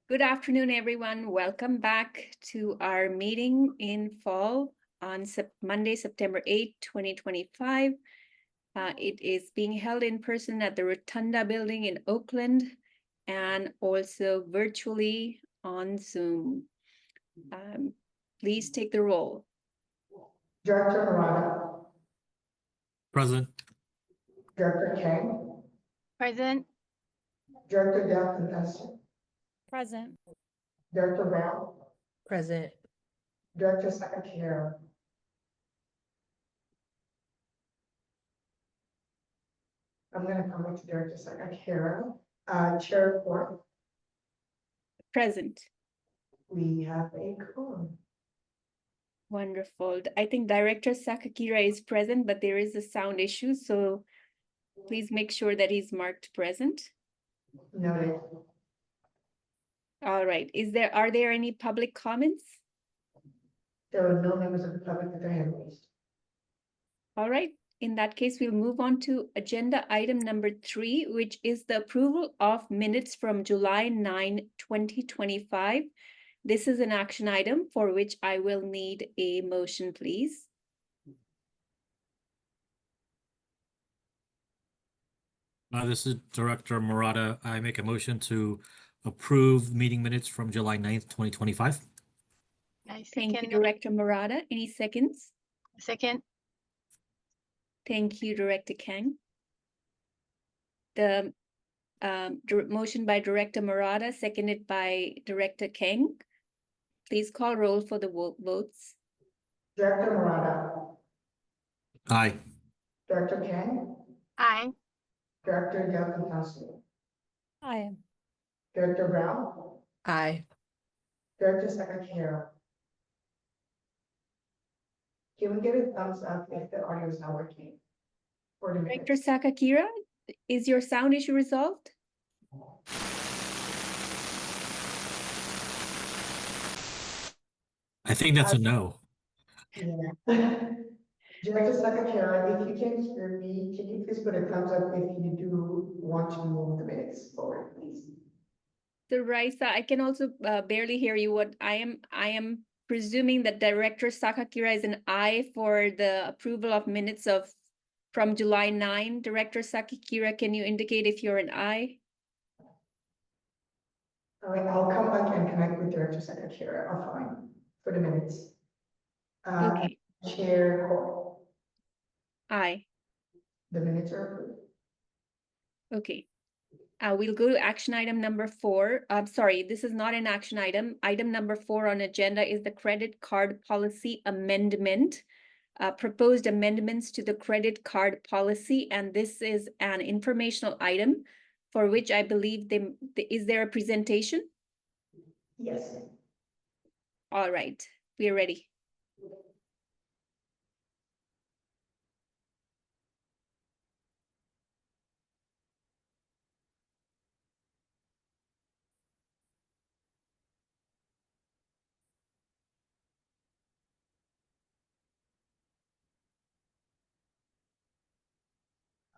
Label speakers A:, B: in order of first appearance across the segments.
A: Good afternoon, everyone. Welcome back to our meeting in fall on Monday, September 8, 2025. It is being held in person at the Rotunda Building in Oakland and also virtually on Zoom. Please take the roll.
B: Director Murata.
C: Present.
B: Director Kang.
D: Present.
B: Director Delphin.
D: Present.
B: Director Brown.
D: Present.
B: Director Sakakira. I'm going to come back to Director Sakakira. Chair Ford.
A: Present.
B: We have a quorum.
A: Wonderful. I think Director Sakakira is present, but there is a sound issue, so please make sure that he's marked present.
B: Noted.
A: All right. Are there any public comments?
B: There are no members of the public with their hand raised.
A: All right. In that case, we'll move on to agenda item number 3, which is the approval of minutes from July 9, 2025. This is an action item for which I will need a motion, please.
C: This is Director Murata. I make a motion to approve meeting minutes from July 9th, 2025.
A: Thank you, Director Murata. Any seconds?
D: Second.
A: Thank you, Director Kang. The motion by Director Murata, seconded by Director Kang. Please call roll for the votes.
B: Director Murata.
C: Aye.
B: Director Kang.
D: Aye.
B: Director Delphin.
D: Aye.
B: Director Brown.
D: Aye.
B: Director Sakakira. Can we get a thumbs up if the audio is not working?
A: Director Sakakira, is your sound issue resolved?
C: I think that's a no.
B: Yeah. Director Sakakira, if you can hear me, can you please put a thumbs up if you do want to move the minutes forward, please?
A: So Raisa, I can also barely hear you. What I am presuming that Director Sakakira is an aye for the approval of minutes from July 9. Director Sakakira, can you indicate if you're an aye?
B: All right, I'll come back and connect with Director Sakakira offline for the minutes.
A: Okay.
B: Chair Cole.
A: Aye.
B: The minutes are approved.
A: Okay. We'll go to action item number 4. I'm sorry, this is not an action item. Item number 4 on agenda is the credit card policy amendment. Proposed amendments to the credit card policy, and this is an informational item for which I believe is there a presentation?
B: Yes.
A: All right, we are ready.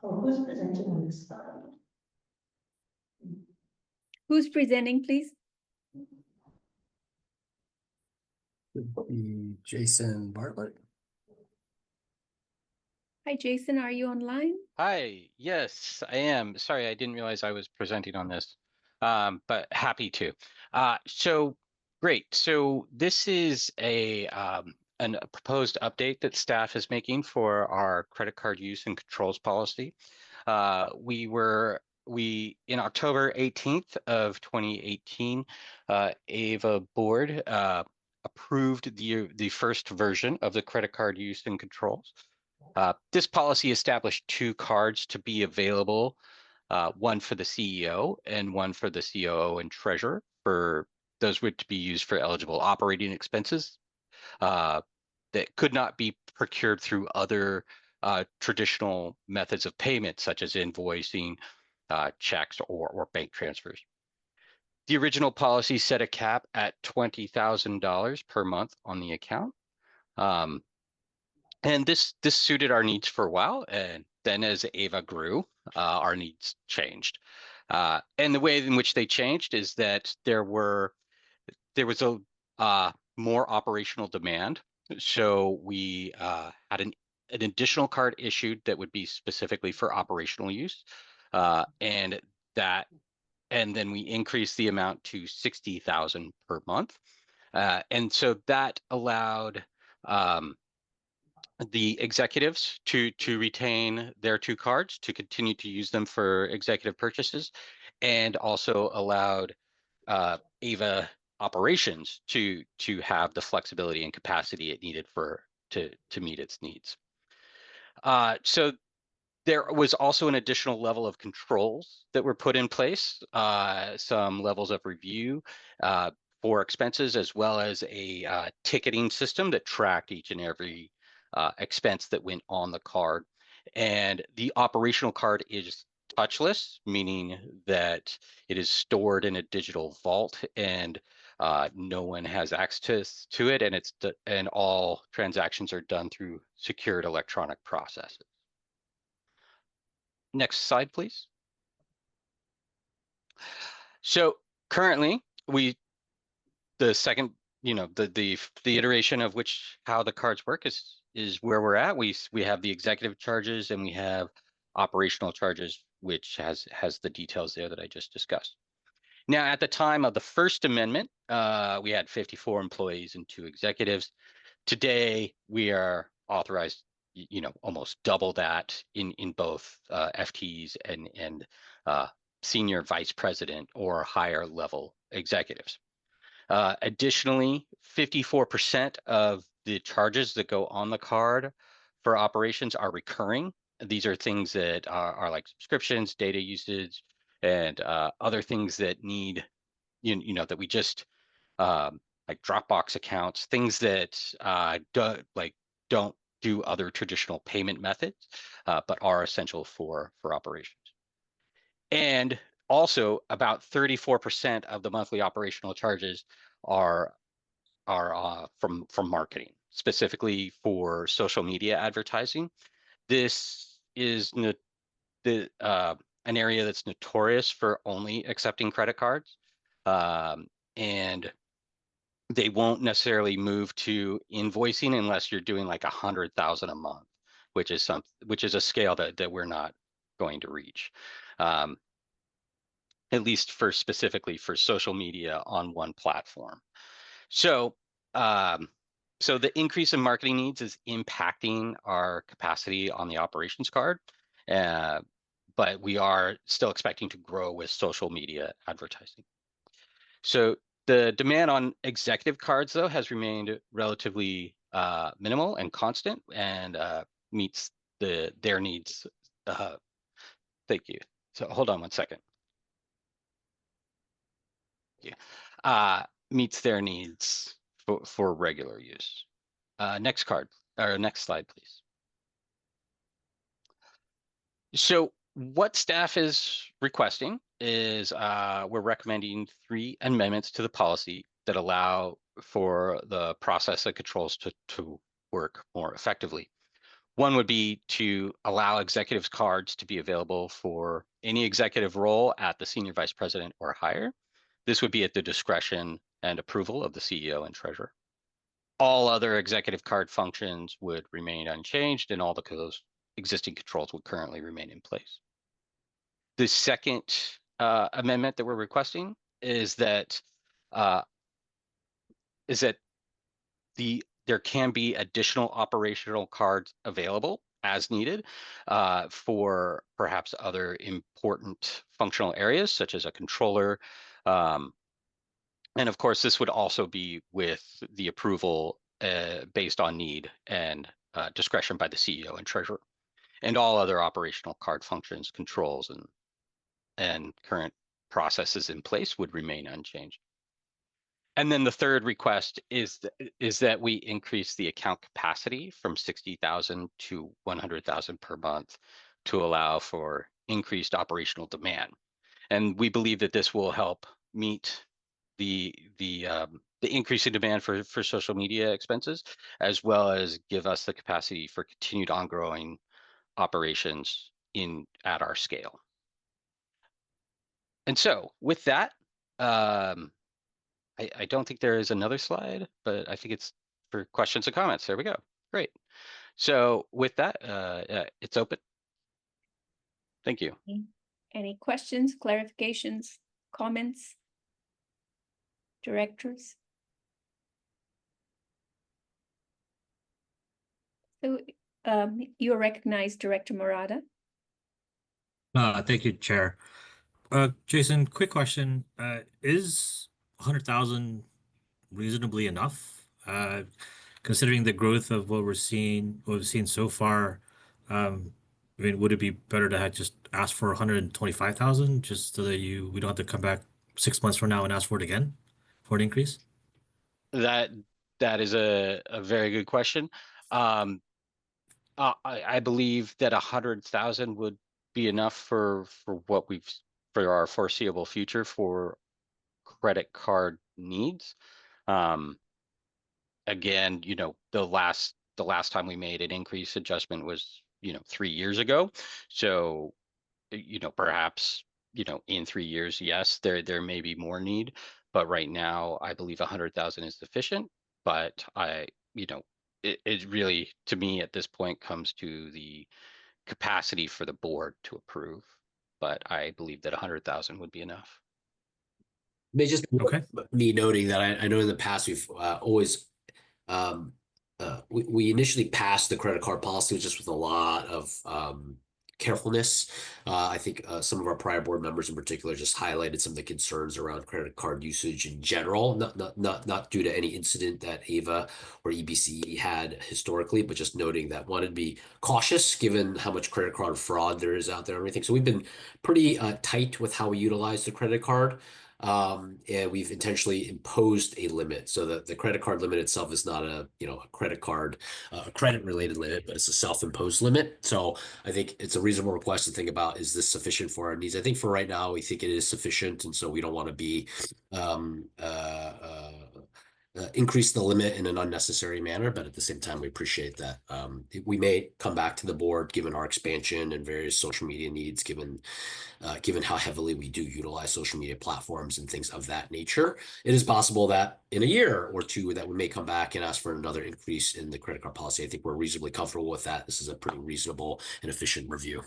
B: Oh, who's presenting on this side?
A: Who's presenting, please?
E: Would be Jason Bartlett.
A: Hi, Jason, are you online?
F: Hi, yes, I am. Sorry, I didn't realize I was presenting on this, but happy to. So great. So this is a proposed update that staff is making for our credit card use and controls policy. We in October 18th of 2018, AVA board approved the first version of the credit card use and controls. This policy established 2 cards to be available, one for the CEO and one for the COO and treasurer. For those would be used for eligible operating expenses that could not be procured through other traditional methods of payment, such as invoicing, checks, or bank transfers. The original policy set a cap at $20,000 per month on the account. And this suited our needs for a while, and then as AVA grew, our needs changed. And the way in which they changed is that there was a more operational demand. So we had an additional card issued that would be specifically for operational use. And then we increased the amount to 60,000 per month. And so that allowed the executives to retain their 2 cards, to continue to use them for executive purchases, and also allowed AVA operations to have the flexibility and capacity it needed to meet its needs. So there was also an additional level of controls that were put in place, some levels of review for expenses, as well as a ticketing system that tracked each and every expense that went on the card. And the operational card is touchless, meaning that it is stored in a digital vault and no one has access to it, and all transactions are done through secured electronic processes. Next slide, please. So currently, the second, the iteration of how the cards work is where we're at. We have the executive charges and we have operational charges, which has the details there that I just discussed. Now, at the time of the first amendment, we had 54 employees and 2 executives. Today, we are authorized, almost double that in both FTEs and senior vice president or higher level executives. Additionally, 54% of the charges that go on the card for operations are recurring. These are things that are like subscriptions, data usage, and other things that need, that we just like Dropbox accounts, things that don't do other traditional payment methods, but are essential for operations. And also, about 34% of the monthly operational charges are from marketing, specifically for social media advertising. This is an area that's notorious for only accepting credit cards, and they won't necessarily move to invoicing unless you're doing like 100,000 a month, which is a scale that we're not going to reach, at least specifically for social media on one platform. So the increase in marketing needs is impacting our capacity on the operations card, but we are still expecting to grow with social media advertising. So the demand on executive cards, though, has remained relatively minimal and constant, and meets their needs. Thank you. So hold on one second. Yeah. Meets their needs for regular use. Next slide, please. So what staff is requesting is we're recommending 3 amendments to the policy that allow for the process and controls to work more effectively. One would be to allow executive cards to be available for any executive role at the senior vice president or higher. This would be at the discretion and approval of the CEO and treasurer. All other executive card functions would remain unchanged, and all those existing controls would currently remain in place. The second amendment that we're requesting is that there can be additional operational cards available as needed for perhaps other important functional areas, such as a controller. And of course, this would also be with the approval based on need and discretion by the CEO and treasurer. And all other operational card functions, controls, and current processes in place would remain unchanged. And then the third request is that we increase the account capacity from 60,000 to 100,000 per month to allow for increased operational demand. And we believe that this will help meet the increase in demand for social media expenses, as well as give us the capacity for continued ongoing operations at our scale. And so with that, I don't think there is another slide, but I think it's for questions and comments. There we go. Great. So with that, it's open. Thank you.
A: Any questions, clarifications, comments? Directors? So you are recognized, Director Murata.
C: Thank you, Chair. Jason, quick question. Is 100,000 reasonably enough? Considering the growth of what we've seen so far, I mean, would it be better to have just ask for 125,000 just so that we don't have to come back 6 months from now and ask for it again for an increase?
F: That is a very good question. I believe that 100,000 would be enough for what for our foreseeable future for credit card needs. Again, the last time we made an increase adjustment was 3 years ago. So perhaps in 3 years, yes, there may be more need, but right now I believe 100,000 is sufficient. But it really, to me at this point, comes to the capacity for the board to approve. But I believe that 100,000 would be enough.
E: May just be
C: Okay.
E: me noting that I know in the past we've always we initially passed the credit card policy just with a lot of carefulness. I think some of our prior board members in particular just highlighted some of the concerns around credit card usage in general, not due to any incident that AVA or EBCE had historically, but just noting that wanted to be cautious given how much credit card fraud there is out there and everything. So we've been pretty tight with how we utilize the credit card. And we've intentionally imposed a limit so that the credit card limit itself is not a credit card credit related limit, but it's a self-imposed limit. So I think it's a reasonable request to think about, is this sufficient for our needs? I think for right now we think it is sufficient, and so we don't want to be increase the limit in an unnecessary manner, but at the same time we appreciate that we may come back to the board given our expansion and various social media needs, given how heavily we do utilize social media platforms and things of that nature. It is possible that in a year or two that we may come back and ask for another increase in the credit card policy. I think we're reasonably comfortable with that. This is a pretty reasonable and efficient review.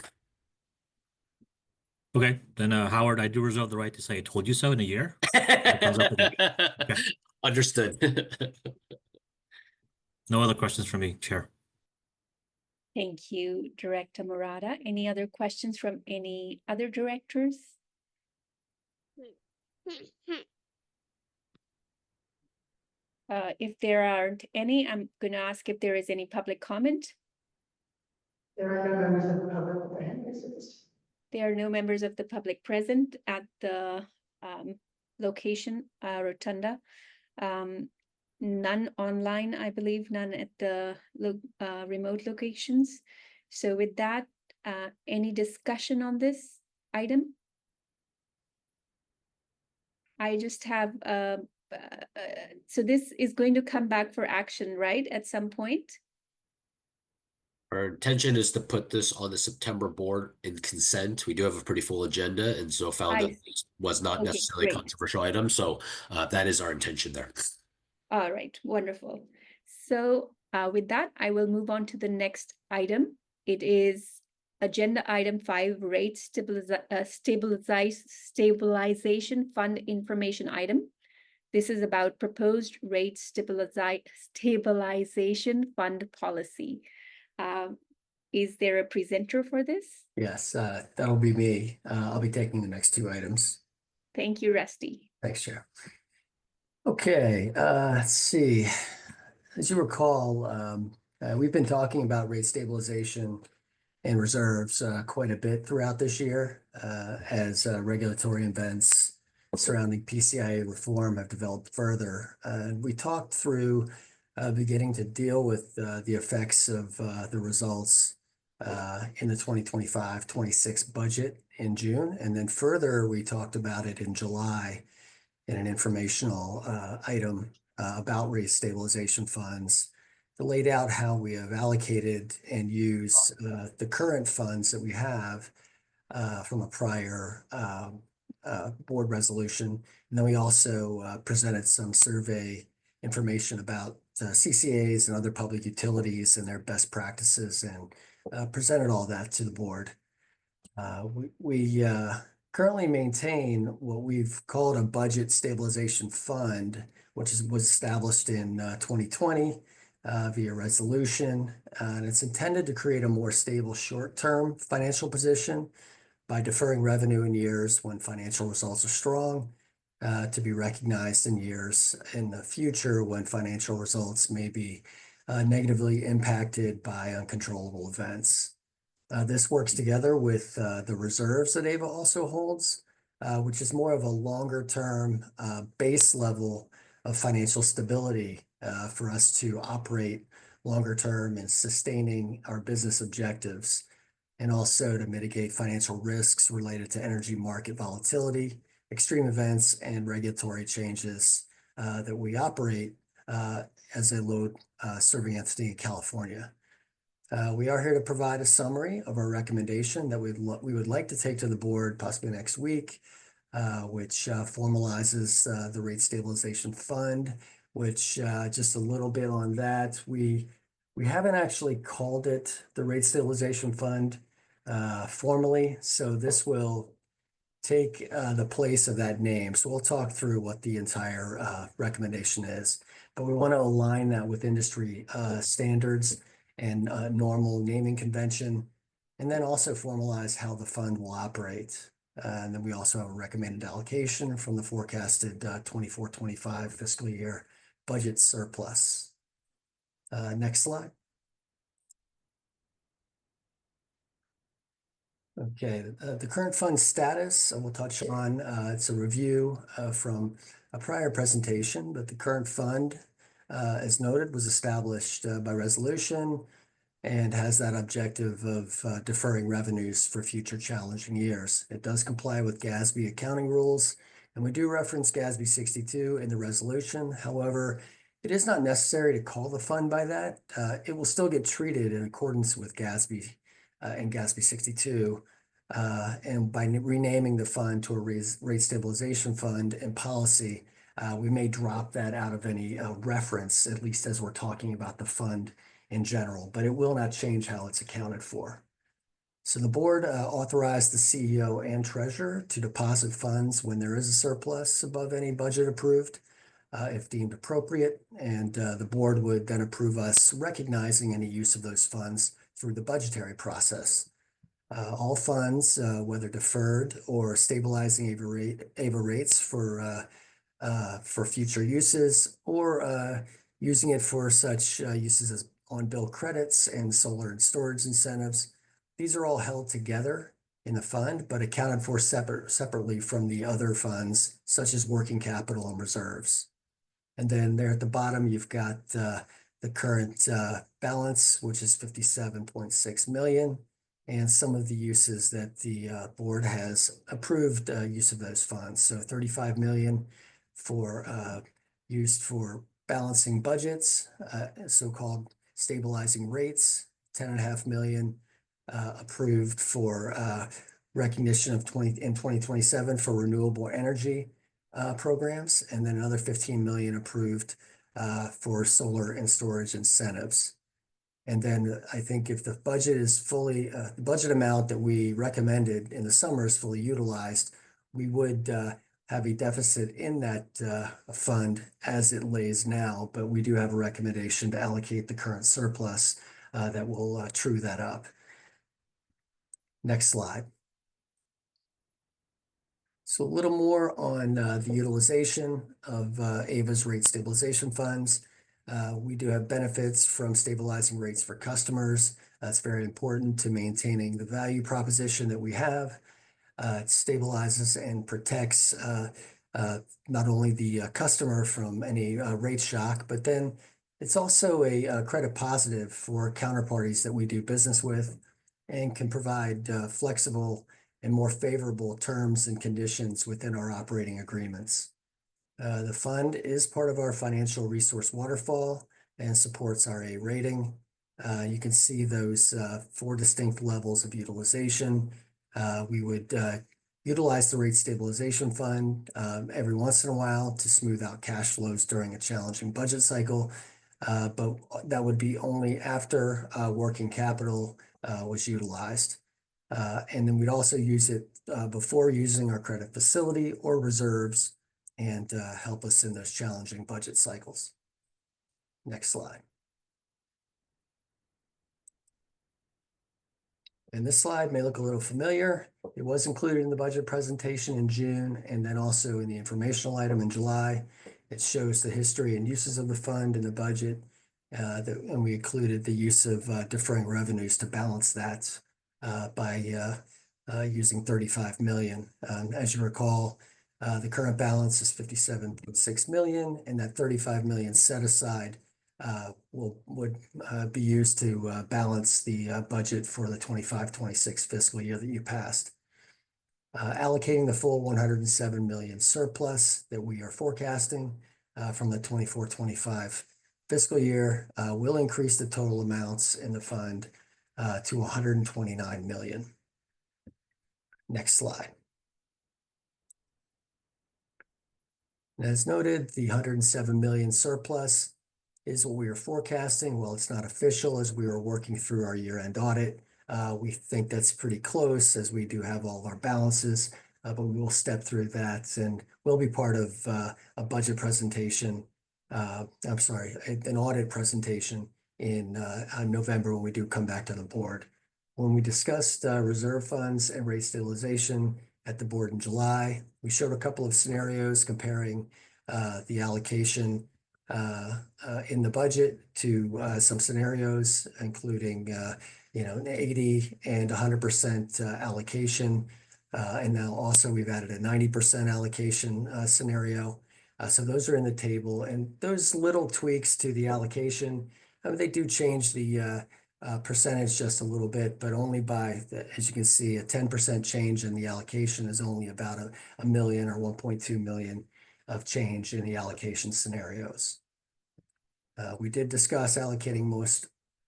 C: Okay, then Howard, I do reserve the right to say I told you so in a year. It comes up again. Okay.
E: Understood.
C: No other questions from me, Chair.
A: Thank you, Director Murata. Any other questions from any other directors? If there aren't any, I'm going to ask if there is any public comment.
B: There are no members of the public with their hand raised.
A: There are no members of the public present at the location, Rotunda. None online, I believe, none at the remote locations. So with that, any discussion on this item? I just have, so this is going to come back for action, right, at some point?
E: Our intention is to put this on the September board in consent. We do have a pretty full agenda, and so found that this was not necessarily a controversial item. So that is our intention there.
A: All right, wonderful. So with that, I will move on to the next item. It is agenda item 5, rate stabilization fund information item. This is about proposed rate stabilization fund policy. Is there a presenter for this?
E: Yes, that'll be me. I'll be taking the next 2 items.
A: Thank you, Rusty.
E: Thanks, Chair. Okay, let's see. As you recall, we've been talking about rate stabilization and reserves quite a bit throughout this year as regulatory events surrounding PCIA reform have developed further. We talked through beginning to deal with the effects of the results in the 2025-26 budget in June. And then further, we talked about it in July in an informational item about rate stabilization funds. It laid out how we have allocated and used the current funds that we have from a prior
G: board resolution. And then we also presented some survey information about CCAs and other public utilities and their best practices, and presented all that to the board. We currently maintain what we've called a budget stabilization fund, which was established in 2020 via resolution. And it's intended to create a more stable short-term financial position by deferring revenue in years when financial results are strong, to be recognized in years in the future when financial results may be negatively impacted by uncontrollable events. This works together with the reserves that AVA also holds, which is more of a longer-term base level of financial stability for us to operate longer-term and sustaining our business objectives, and also to mitigate financial risks related to energy market volatility, extreme events, and regulatory changes that we operate as a load serving entity in California. We are here to provide a summary of our recommendation that we would like to take to the board possibly next week, which formalizes the rate stabilization fund, which just a little bit on that. We haven't actually called it the rate stabilization fund formally, so this will take the place of that name. So we'll talk through what the entire recommendation is, but we want to align that with industry standards and normal naming convention, and then also formalize how the fund will operate. And then we also have a recommended allocation from the forecasted 24-25 fiscal year budget surplus. Next slide. Okay, the current fund status, we'll touch on. It's a review from a prior presentation, but the current fund, as noted, was established by resolution and has that objective of deferring revenues for future challenging years. It does comply with GASB accounting rules, and we do reference GASB 62 in the resolution. However, it is not necessary to call the fund by that. It will still get treated in accordance with GASB and GASB 62. And by renaming the fund to a rate stabilization fund and policy, we may drop that out of any reference, at least as we're talking about the fund in general, but it will not change how it's accounted for. So the board authorized the CEO and treasurer to deposit funds when there is a surplus above any budget approved, if deemed appropriate, and the board would then approve us recognizing any use of those funds through the budgetary process. All funds, whether deferred or stabilizing AVA rates for future uses, or using it for such uses as on-bill credits and solar and storage incentives. These are all held together in the fund, but accounted for separately from the other funds, such as working capital and reserves. And then there at the bottom, you've got the current balance, which is 57.6 million, and some of the uses that the board has approved use of those funds. So 35 million for used for balancing budgets, so-called stabilizing rates, 10.5 million approved for recognition of in 2027 for renewable energy programs, and then another 15 million approved for solar and storage incentives. And then I think if the budget is fully, the budget amount that we recommended in the summer is fully utilized, we would have a deficit in that fund as it lays now, but we do have a recommendation to allocate the current surplus that will true that up. Next slide. So a little more on the utilization of AVA's rate stabilization funds. We do have benefits from stabilizing rates for customers. That's very important to maintaining the value proposition that we have. It stabilizes and protects not only the customer from any rate shock, but then it's also a credit positive for counterparties that we do business with, and can provide flexible and more favorable terms and conditions within our operating agreements. The fund is part of our financial resource waterfall and supports our A rating. You can see those 4 distinct levels of utilization. We would utilize the rate stabilization fund every once in a while to smooth out cash flows during a challenging budget cycle. But that would be only after working capital was utilized. And then we'd also use it before using our credit facility or reserves and help us in those challenging budget cycles. Next slide. And this slide may look a little familiar. It was included in the budget presentation in June and then also in the informational item in July. It shows the history and uses of the fund in the budget. And we included the use of deferring revenues to balance that by using 35 million. As you recall, the current balance is 57.6 million, and that 35 million set aside would be used to balance the budget for the 25-26 fiscal year that you passed. Allocating the full 107 million surplus that we are forecasting from the 24-25 fiscal year will increase the total amounts in the fund to 129 million. Next slide. As noted, the 107 million surplus is what we are forecasting. Well, it's not official as we are working through our year-end audit. We think that's pretty close as we do have all of our balances, but we will step through that and will be part of a budget presentation. I'm sorry, an audit presentation in November when we do come back to the board. When we discussed reserve funds and rate stabilization at the board in July, we showed a couple of scenarios comparing the allocation in the budget to some scenarios, including an 80 and 100% allocation. And now also we've added a 90% allocation scenario. So those are in the table, and those little tweaks to the allocation, they do change the percentage just a little bit, but only by, as you can see, a 10% change in the allocation is only about a million or 1.2 million of change in the allocation scenarios. We did discuss allocating most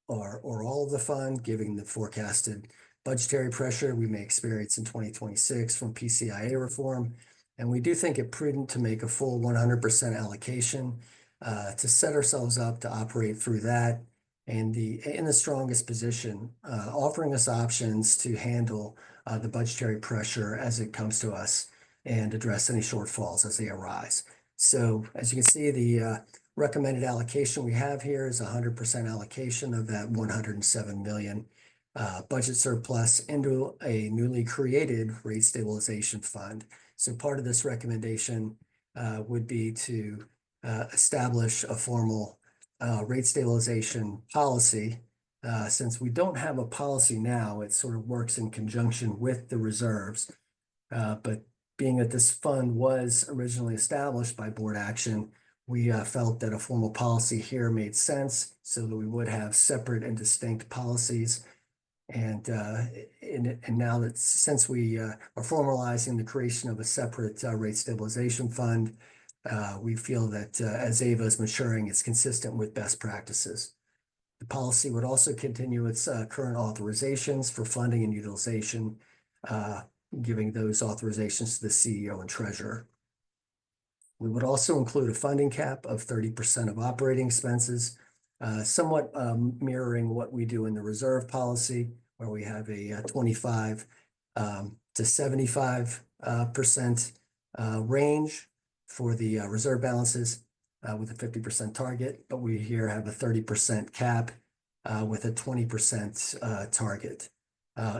G: or all of the fund, given the forecasted budgetary pressure we may experience in 2026 from PCIA reform. And we do think it prudent to make a full 100% allocation to set ourselves up to operate through that and in the strongest position, offering us options to handle the budgetary pressure as it comes to us and address any shortfalls as they arise. So as you can see, the recommended allocation we have here is 100% allocation of that 107 million budget surplus into a newly created rate stabilization fund. So part of this recommendation would be to establish a formal rate stabilization policy. Since we don't have a policy now, it sort of works in conjunction with the reserves. But being that this fund was originally established by board action, we felt that a formal policy here made sense so that we would have separate and distinct policies. And now that since we are formalizing the creation of a separate rate stabilization fund, we feel that as AVA is maturing, it's consistent with best practices. The policy would also continue its current authorizations for funding and utilization, giving those authorizations to the CEO and treasurer. We would also include a funding cap of 30% of operating expenses, somewhat mirroring what we do in the reserve policy, where we have a 25 to 75% range for the reserve balances with a 50% target, but we here have a 30% cap with a 20% target.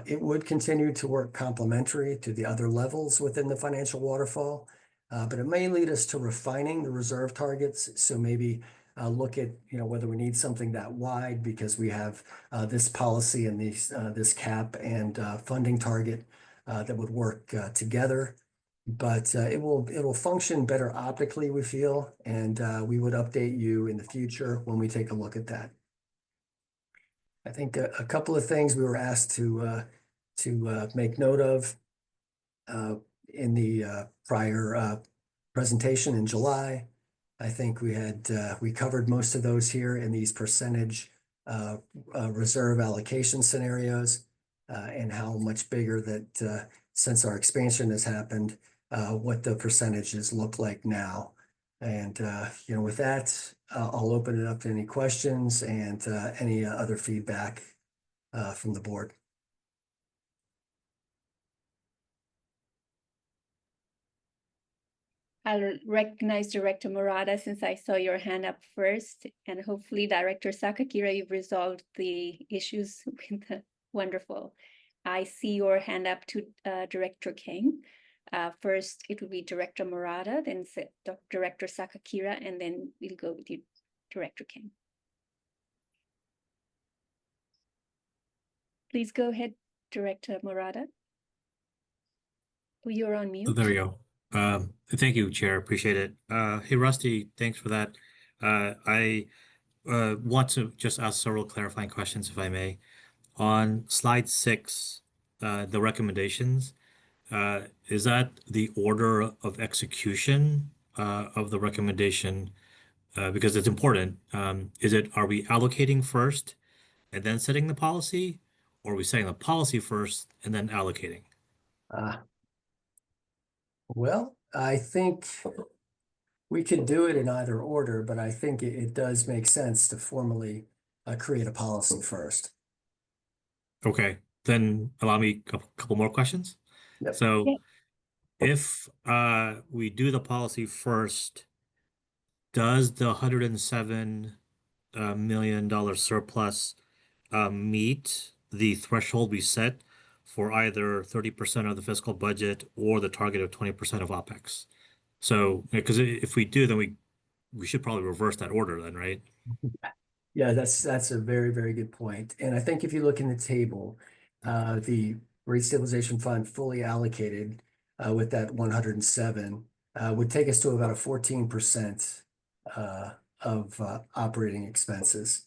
G: It would continue to work complementary to the other levels within the financial waterfall, but it may lead us to refining the reserve targets. So maybe look at whether we need something that wide because we have this policy and this cap and funding target that would work together. But it will function better optically, we feel, and we would update you in the future when we take a look at that. I think a couple of things we were asked to make note of in the prior presentation in July. I think we covered most of those here in these percentage reserve allocation scenarios and how much bigger that since our expansion has happened, what the percentages look like now. And, with that, I'll open it up to any questions and any other feedback from the board.
A: I'll recognize Director Murata since I saw your hand up first, and hopefully Director Sakakira, you've resolved the issues with the wonderful. I see your hand up to Director King. First, it will be Director Murata, then Director Sakakira, and then we'll go with you, Director King. Please go ahead, Director Murata. Oh, you're on mute.
C: There we go. Thank you, Chair. Appreciate it. Hey, Rusty, thanks for that. I want to just ask several clarifying questions, if I may. On slide 6, the recommendations, is that the order of execution of the recommendation? Because it's important. Are we allocating first and then setting the policy, or are we setting the policy first and then allocating?
G: Well, I think we could do it in either order, but I think it does make sense to formally create a policy first.
C: Okay, then allow me a couple more questions.
G: Yep.
C: So
A: Yep.
C: if we do the policy first, does the $107 million surplus meet the threshold we set for either 30% of the fiscal budget or the target of 20% of OpEx? So, because if we do, then we should probably reverse that order then, right?
G: Yeah, that's a very, very good point. And I think if you look in the table, the rate stabilization fund fully allocated with that 107 would take us to about a 14% of operating expenses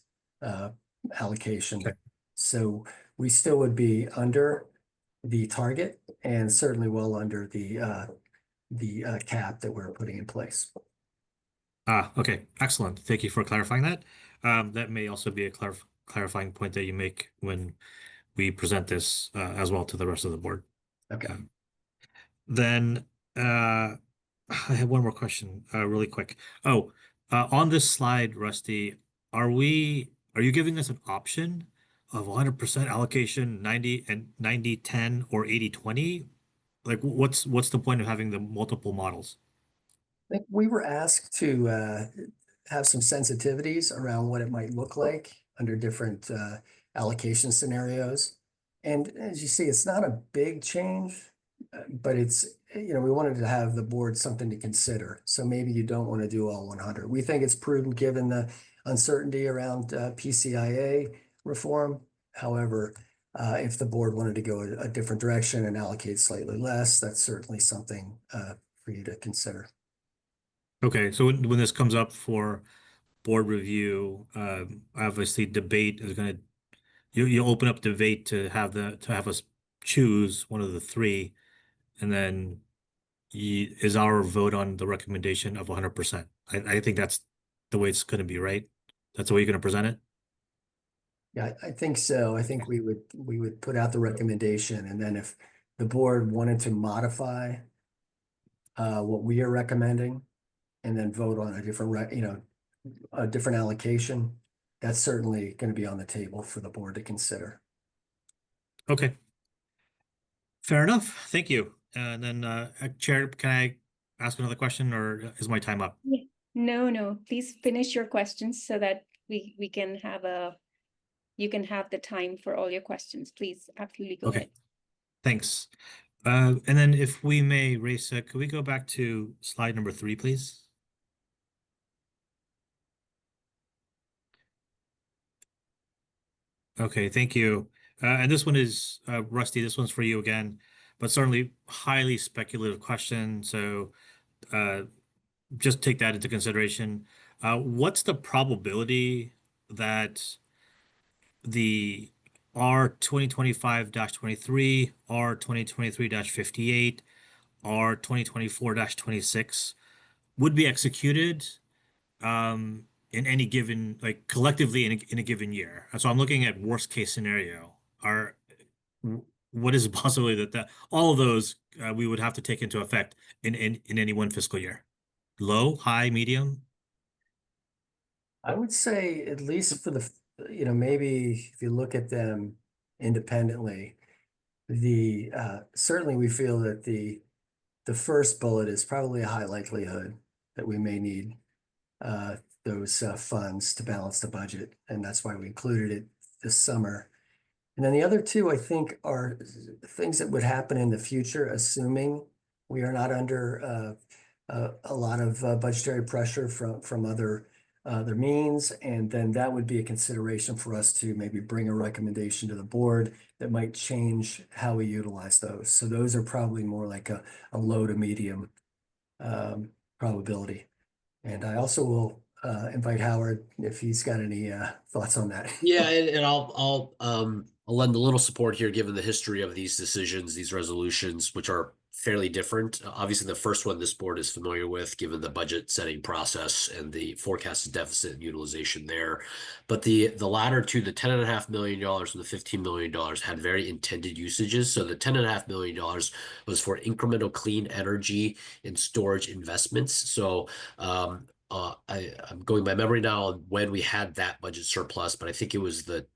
G: allocation.
C: Okay.
G: So we still would be under the target and certainly well under the cap that we're putting in place.
C: Okay, excellent. Thank you for clarifying that. That may also be a clarifying point that you make when we present this as well to the rest of the board.
G: Okay.
C: Then I have one more question, really quick. Oh, on this slide, Rusty, are you giving us an option of 100% allocation, 90 and 90-10 or 80-20? Like, what's the point of having the multiple models?
G: I think we were asked to have some sensitivities around what it might look like under different allocation scenarios. And as you see, it's not a big change, but it's, we wanted to have the board something to consider. So maybe you don't want to do all 100. We think it's prudent given the uncertainty around PCIA reform. However, if the board wanted to go a different direction and allocate slightly less, that's certainly something for you to consider.
C: Okay, so when this comes up for board review, obviously debate is going to you open up debate to have us choose one of the three, and then is our vote on the recommendation of 100%. I think that's the way it's going to be, right? That's the way you're going to present it.
G: Yeah, I think so. I think we would put out the recommendation, and then if the board wanted to modify what we are recommending, and then vote on a different a different allocation, that's certainly going to be on the table for the board to consider.
C: Okay. Fair enough. Thank you. And then, Chair, can I ask another question, or is my time up?
A: Yeah. No, please finish your questions so that we can have you can have the time for all your questions. Please, absolutely go ahead.
C: Thanks. And then if we may, Raisa, could we go back to slide number 3, please? Okay, thank you. And this one is, Rusty, this one's for you again, but certainly highly speculative question. So just take that into consideration. What's the probability that the R 2025-23, R 2023-58, R 2024-26 would be executed in any given, like collectively in a given year? So I'm looking at worst case scenario. what is the possibility that all of those we would have to take into effect in any one fiscal year? Low, high, medium?
G: I would say at least for the, maybe if you look at them independently, certainly we feel that the first bullet is probably a high likelihood that we may need those funds to balance the budget, and that's why we included it this summer. And then the other two, I think, are things that would happen in the future, assuming we are not under a lot of budgetary pressure from other means. And then that would be a consideration for us to maybe bring a recommendation to the board that might change how we utilize those. So those are probably more like a low to medium probability. And I also will invite Howard if he's got any thoughts on that.
E: Yeah, and I'll lend a little support here, given the history of these decisions, these resolutions, which are fairly different. Obviously, the first one this board is familiar with, given the budget setting process and the forecasted deficit and utilization there. But the latter two, the $10.5 million and the $15 million, had very intended usages. So the $10.5 million was for incremental clean energy and storage investments. So I'm going by memory now on when we had that budget surplus, but I think it was the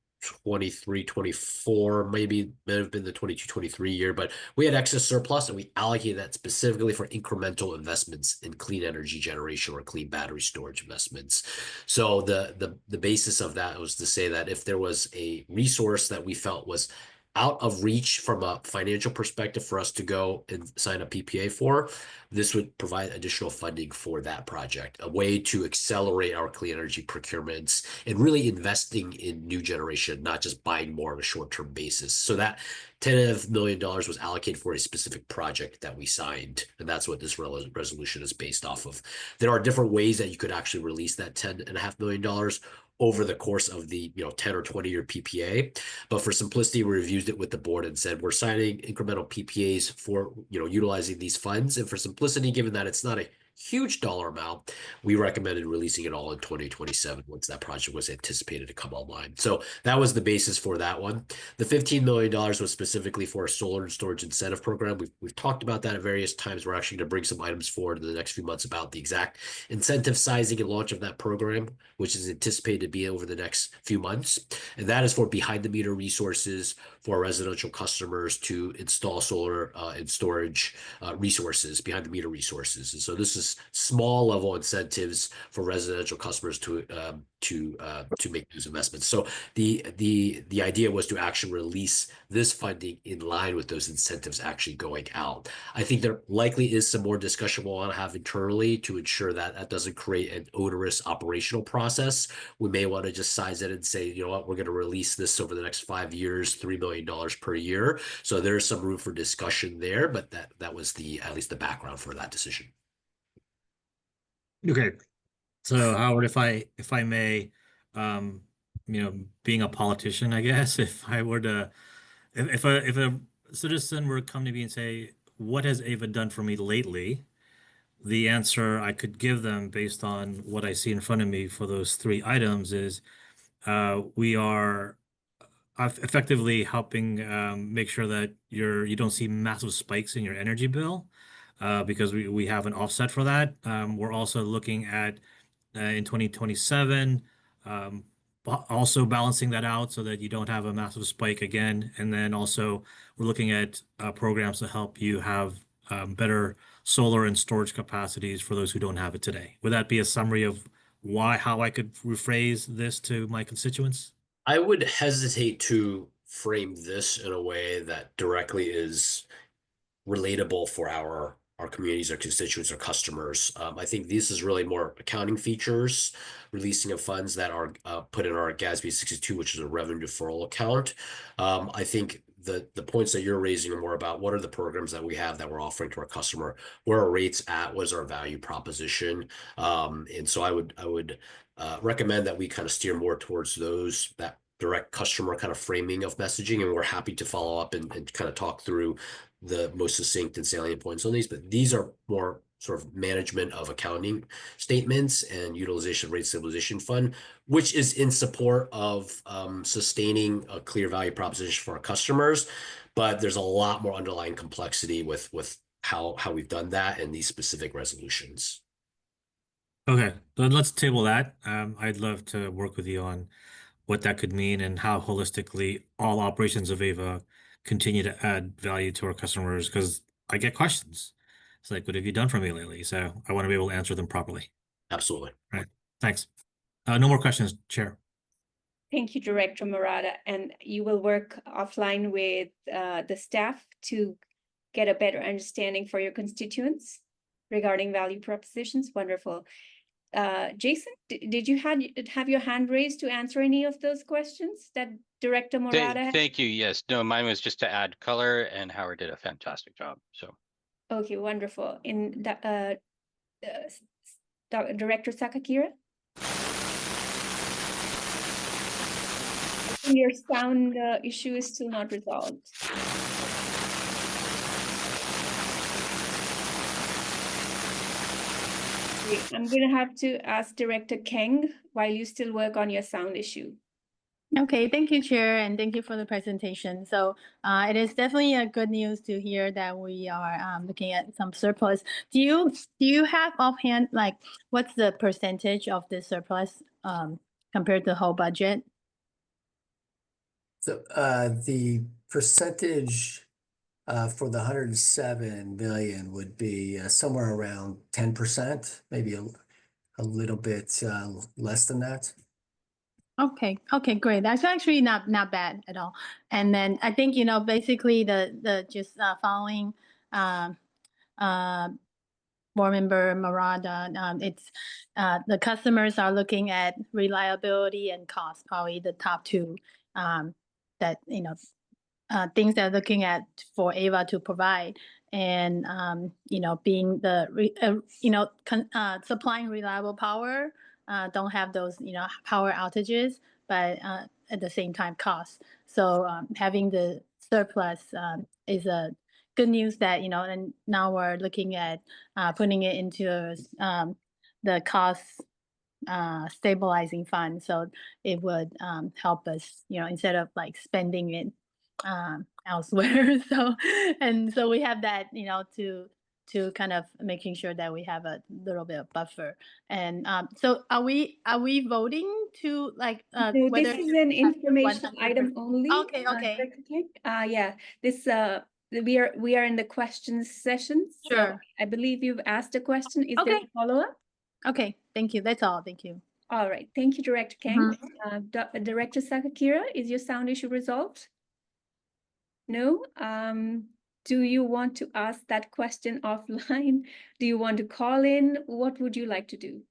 E: 23, 24, maybe may have been the 22, 23 year, but we had excess surplus and we allocated that specifically for incremental investments in clean energy generation or clean battery storage investments. So the basis of that was to say that if there was a resource that we felt was out of reach from a financial perspective for us to go and sign a PPA for, this would provide additional funding for that project, a way to accelerate our clean energy procurements and really investing in new generation, not just buying more on a short-term basis. So that $10 million was allocated for a specific project that we signed, and that's what this resolution is based off of. There are different ways that you could actually release that $10.5 million over the course of the 10 or 20 year PPA. But for simplicity, we reviewed it with the board and said, we're signing incremental PPAs for, utilizing these funds. And for simplicity, given that it's not a huge dollar amount, we recommended releasing it all in 2027 once that project was anticipated to come online. So that was the basis for that one. The $15 million was specifically for a solar and storage incentive program. We've talked about that at various times. We're actually going to bring some items forward in the next few months about the exact incentive sizing and launch of that program, which is anticipated to be over the next few months. And that is for behind the meter resources for residential customers to install solar and storage resources, behind the meter resources. And so this is small level incentives for residential customers to make those investments. So the idea was to actually release this funding in line with those incentives actually going out. I think there likely is some more discussion we'll want to have internally to ensure that that doesn't create an onerous operational process. We may want to just size it and say, you know what, we're going to release this over the next 5 years, $3 million per year. So there's some room for discussion there, but that was at least the background for that decision.
C: Okay. So Howard, if I may, being a politician, I guess, if I were to, if a citizen were to come to me and say, what has Ava done for me lately? The answer I could give them based on what I see in front of me for those 3 items is we are effectively helping make sure that you don't see massive spikes in your energy bill because we have an offset for that. We're also looking at in 2027 also balancing that out so that you don't have a massive spike again. And then also we're looking at programs to help you have better solar and storage capacities for those who don't have it today. Would that be a summary of how I could rephrase this to my constituents?
E: I would hesitate to frame this in a way that directly is relatable for our communities, our constituents, our customers. I think this is really more accounting features, releasing of funds that are put in our GASB 62, which is a revenue deferral account. I think the points that you're raising are more about what are the programs that we have that we're offering to our customer, where are rates at, what is our value proposition, and so I would recommend that we kind of steer more towards that direct customer kind of framing of messaging, and we're happy to follow up and kind of talk through the most succinct and salient points on these, but these are more sort of management of accounting statements and utilization rate stabilization fund, which is in support of sustaining a clear value proposition for our customers, but there's a lot more underlying complexity with how we've done that in these specific resolutions.
C: Okay, then let's table that. I'd love to work with you on what that could mean and how holistically all operations of Ava continue to add value to our customers, because I get questions. It's like, what have you done for me lately? So I want to be able to answer them properly.
E: Absolutely.
C: Right. Thanks. No more questions, Chair.
A: Thank you, Director Murata, and you will work offline with the staff to get a better understanding for your constituents regarding value propositions. Wonderful. Jason, did you have your hand raised to answer any of those questions that Director Murata had?
F: Thank you. Yes. No, mine was just to add color, and Howard did a fantastic job. So.
A: Okay, wonderful. In Director Sakakira? I think your sound issue is still not resolved. Okay, I'm gonna have to ask Director Kang while you still work on your sound issue.
D: Okay, thank you, Chair, and thank you for the presentation. So it is definitely a good news to hear that we are looking at some surplus. Do you have offhand, like, what's the percentage of the surplus compared to the whole budget?
G: So the percentage for the 107 million would be somewhere around 10%, maybe a little bit less than that.
D: Okay, great. That's actually not bad at all. And then I think, basically the just following board member Murata, it's the customers are looking at reliability and cost, probably the top two that things they're looking at for Ava to provide. And being the supplying reliable power, don't have those power outages, but at the same time cost. So having the surplus is a good news that and now we're looking at putting it into the cost stabilizing fund, so it would help us instead of like spending it elsewhere. So we have that to kind of making sure that we have a little bit of buffer. And so are we voting to like
A: No,
D: whether
A: this is an information
D: 100%?
A: item only.
D: Okay.
A: Director Kang. Yeah, this we are in the questions session. So
D: Sure.
A: I believe you've asked a question. Is there a
D: Okay.
A: follow-up?
D: Okay, thank you. That's all. Thank you.
A: All right, thank you, Director Kang. Director Sakakira, is your sound issue resolved? No? Do you want to ask that question offline? Do you want to call in? What would you like to do?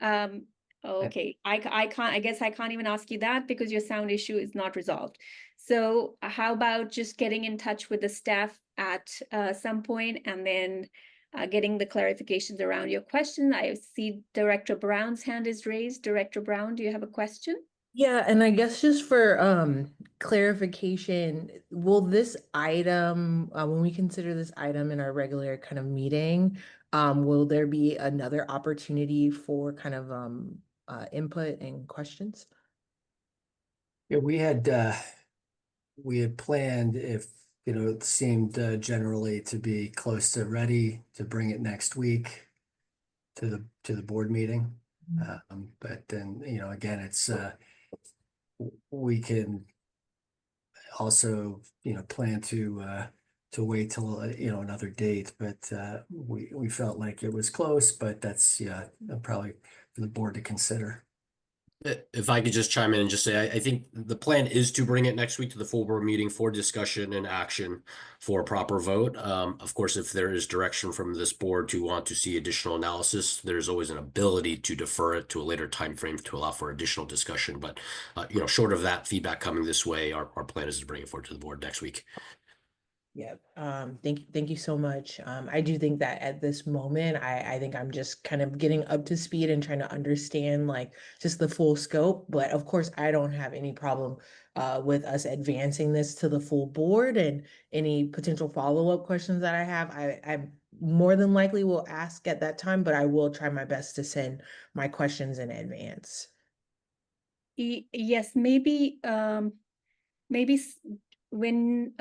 A: Okay, I guess I can't even ask you that because your sound issue is not resolved. So how about just getting in touch with the staff at some point and then getting the clarifications around your question. I see Director Brown's hand is raised. Director Brown, do you have a question?
H: Yeah, and I guess just for clarification, will this item, when we consider this item in our regular kind of meeting, will there be another opportunity for kind of input and questions?
G: Yeah, we had planned, if it seemed generally to be close to ready, to bring it next week to the board meeting. But then again, it's we can also plan to wait till another date, but we felt like it was close, but that's probably for the board to consider.
E: If I could just chime in and just say, I think the plan is to bring it next week to the full board meeting for discussion and action for a proper vote. Of course, if there is direction from this board to want to see additional analysis, there's always an ability to defer it to a later time frame to allow for additional discussion. But short of that feedback coming this way, our plan is to bring it forward to the board next week.
H: Yeah, thank you so much. I do think that at this moment, I think I'm just kind of getting up to speed and trying to understand like just the full scope. But of course, I don't have any problem with us advancing this to the full board, and any potential follow-up questions that I have, I more than likely will ask at that time, but I will try my best to send my questions in advance.
A: Yes, maybe when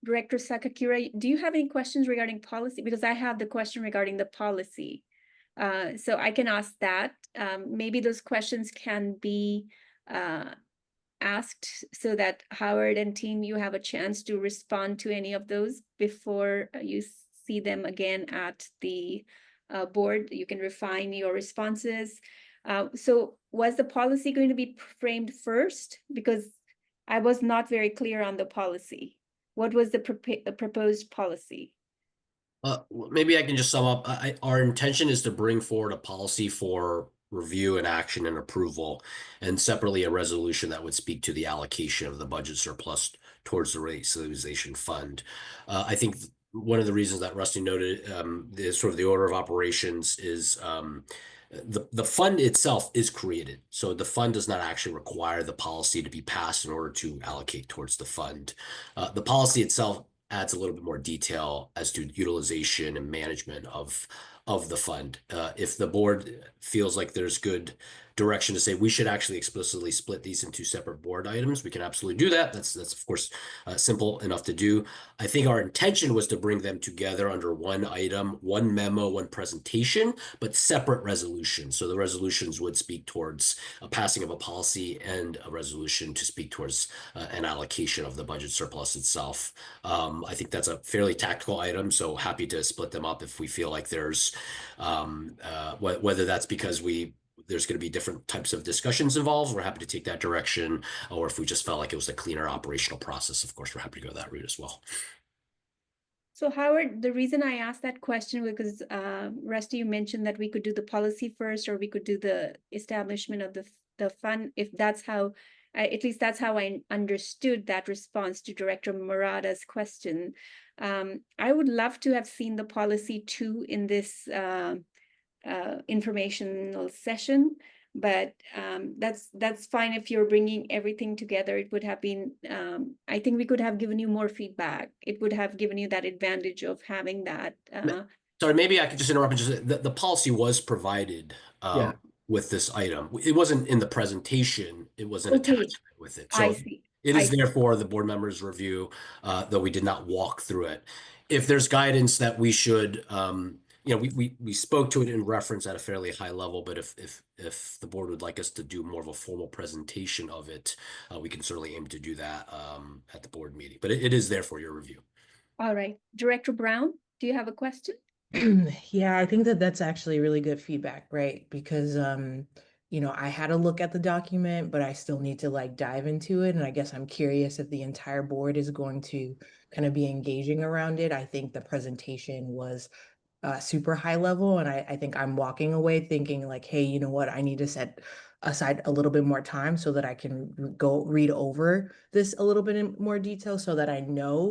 A: Director Sakakura, do you have any questions regarding policy? Because I have the question regarding the policy. So I can ask that. Maybe those questions can be asked so that Howard and team, you have a chance to respond to any of those before you see them again at the board. You can refine your responses. So was the policy going to be framed first? Because I was not very clear on the policy. What was the proposed policy?
E: Maybe I can just sum up. Our intention is to bring forward a policy for review and action and approval, and separately a resolution that would speak to the allocation of the budget surplus towards the rate stabilization fund. I think one of the reasons that Rusty noted is sort of the order of operations is the fund itself is created. So the fund does not actually require the policy to be passed in order to allocate towards the fund. The policy itself adds a little bit more detail as to utilization and management of the fund. If the board feels like there's good direction to say we should actually explicitly split these into separate board items, we can absolutely do that. That's of course simple enough to do. I think our intention was to bring them together under one item, one memo, one presentation, but separate resolutions. So the resolutions would speak towards a passing of a policy and a resolution to speak towards an allocation of the budget surplus itself. I think that's a fairly tactical item, so happy to split them up if we feel like there's whether that's because there's going to be different types of discussions involved. We're happy to take that direction, or if we just felt like it was a cleaner operational process, of course, we're happy to go that route as well.
A: So Howard, the reason I asked that question was because Rusty, you mentioned that we could do the policy first, or we could do the establishment of the fund, if that's how, at least that's how I understood that response to Director Murata's question. I would love to have seen the policy too in this informational session, but that's fine if you're bringing everything together. It would have been, I think we could have given you more feedback. It would have given you that advantage of having that.
E: Sorry, maybe I could just interrupt and just the policy was provided
G: Yeah.
E: with this item. It wasn't in the presentation. It was an
A: Okay.
E: attachment with it. So
A: I see.
E: it
A: I
E: is
A: see.
E: there for the board members' review, though we did not walk through it. If there's guidance that we should, we spoke to it in reference at a fairly high level, but if the board would like us to do more of a formal presentation of it, we can certainly aim to do that at the board meeting. But it is there for your review.
A: All right. Director Brown, do you have a question?
H: Yeah, I think that that's actually really good feedback, right? Because I had a look at the document, but I still need to like dive into it. And I guess I'm curious if the entire board is going to kind of be engaging around it. I think the presentation was super high level, and I think I'm walking away thinking like, hey, you know what? I need to set aside a little bit more time so that I can go read over this a little bit in more detail so that I know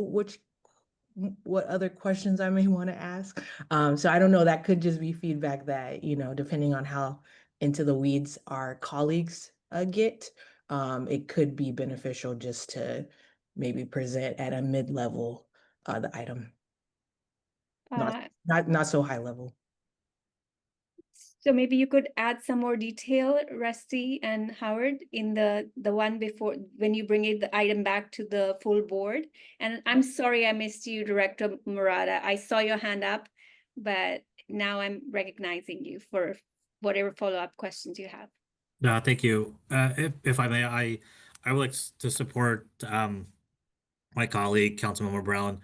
H: what other questions I may want to ask. So I don't know, that could just be feedback that, depending on how into the weeds our colleagues get, it could be beneficial just to maybe present at a mid-level the item. Not so high level.
A: So maybe you could add some more detail, Rusty and Howard, in the one before, when you bring the item back to the full board. And I'm sorry I missed you, Director Murata. I saw your hand up, but now I'm recognizing you for whatever follow-up questions you have.
C: No, thank you. If I may, I would like to support my colleague, Councilmember Brown,